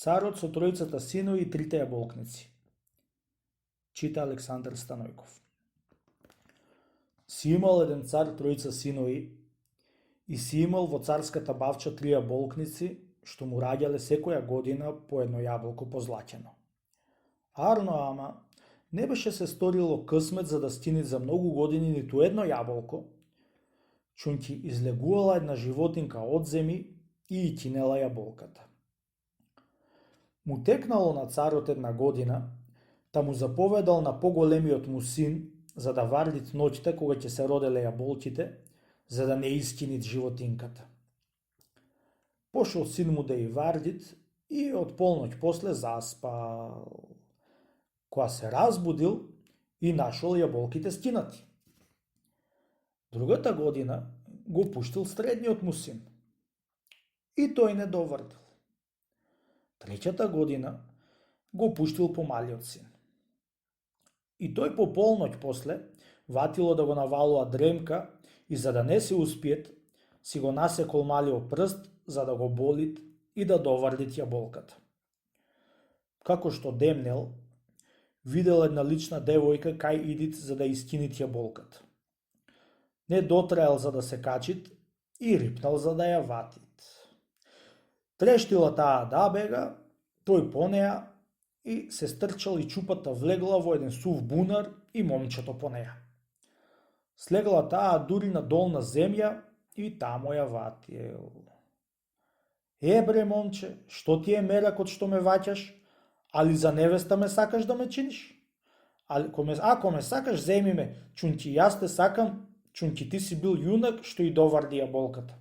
Царот со тројцата синови и трите јаболкници. Чита Александар Станојков. Си имал еден цар тројца синови и си имал во царската бавча три јаболкници, што му раѓале секоја година по едно јаболко позлаќено. Арно, ама, не беше се сторило късмет за да стини за многу години ниту едно јаболко, чунки излегувала една животинка од земи и кинела јаболката. Му текнало на царот една година, та му заповедал на поголемиот му син за да вардит ноќта кога ќе се роделе јаболките, за да не искинит животинката. Пошол син му да и вардит и од полноќ после заспал. Кога се разбудил и нашол јаболките скинати. Другата година го пуштил средниот му син. И тој не доврдил. Третата година го пуштил помалиот син. И тој по полноќ после ватило да го навалува дремка и за да не се успиет, си го насекол малиот прст за да го болит и да доврдит јаболката. Како што демнел, видел една лична девојка кај идит за да искинит јаболката. Не дотраел за да се качит и рипнал за да ја ватит. Трештила таа да бега, тој по неа и се стрчал и чупата влегла во еден сув бунар и момчето по неа. Слегла таа дури на долна земја и таму ја ватил. Бре, момче, што ти е меракот што ме ваќаш? Али за невеста ме сакаш да ме чиниш? Ако ме сакаш, земи ме, чунки јас те сакам, чунки ти си бил јунак што и доварди јаболката.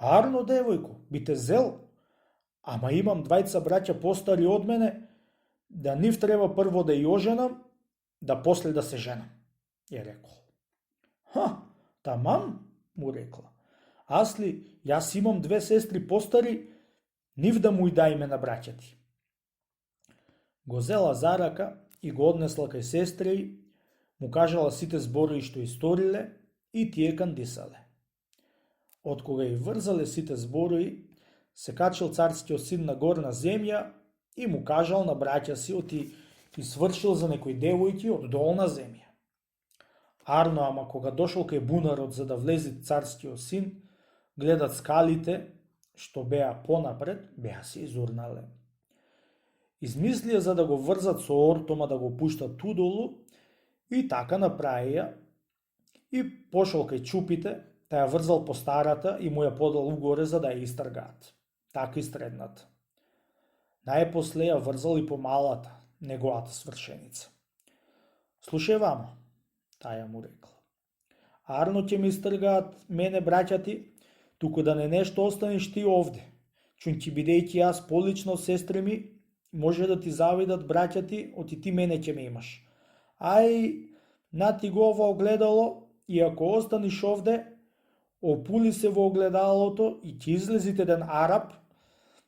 Арно, девојко, би те зел, ама имам двајца браќа постари од мене, да нив треба прво да ја оженам, да после да се женам, ја рекол. Тамам, му рекла. Асли, јас имам две сестри постари, нив да му и дајме на браќа ти. Го зела за рака и го однесла кај сестри, му кажала сите зборови што историле и тие кандисале. Од кога и врзале сите зборови, се качил царскиот син на горна земја и му кажал на браќа си оти и свршил за некои девојки од долна земја. Арно, ама кога дошол кај бунарот за да влези царскиот син, гледат скалите, што беа понапред, беа се изурнале. Измислија за да го врзат со ортома да го пуштат тудолу и така направија и пошол кај чупите, та ја врзал по старата и му ја подал угоре за да ја истргаат. Така и средната. Најпосле ја врзал и по малата, неговата свршеница. Слушај вама, таја му рекла. Арно ќе ми истргаат мене браќа ти, туку да не нешто останеш ти овде, чунки бидејќи јас полично од сестри ми, може да ти завидат браќа ти, оти ти мене ќе ме имаш. Ај, на ти го ова огледало и ако останеш овде, опули се во огледалото и ќе излезите еден араб,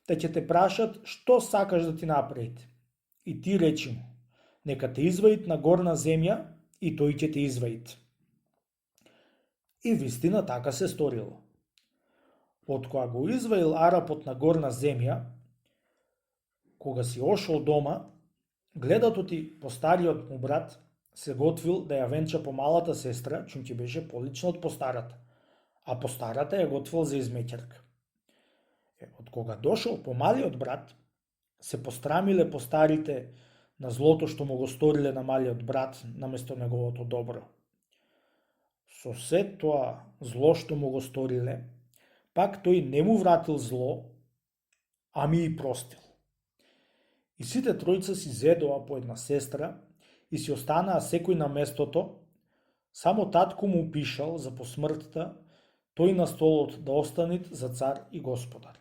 да ќе те прашат што сакаш да ти направите. И ти речи му, нека те изваит на горна земја и тој ќе те изваит. И вистина така се сторило. Од кога го изваил арапот на горна земја, кога си ошол дома, гледат оти постариот му брат се готвил да ја венча по малата сестра, чунки беше полична од постарата, а постарата ја готвил за измеќерка. Од кога дошол помалиот брат, се пострамиле постарите на злото што му го сториле на малиот брат наместо неговото добро. Со се тоа зло што му го сториле, пак тој не му вратил зло, ами и простил. И сите тројца си зедоа по една сестра и си останаа секој на местото, само татко му пишал за посмртта, тој на столот да останит за цар и господар.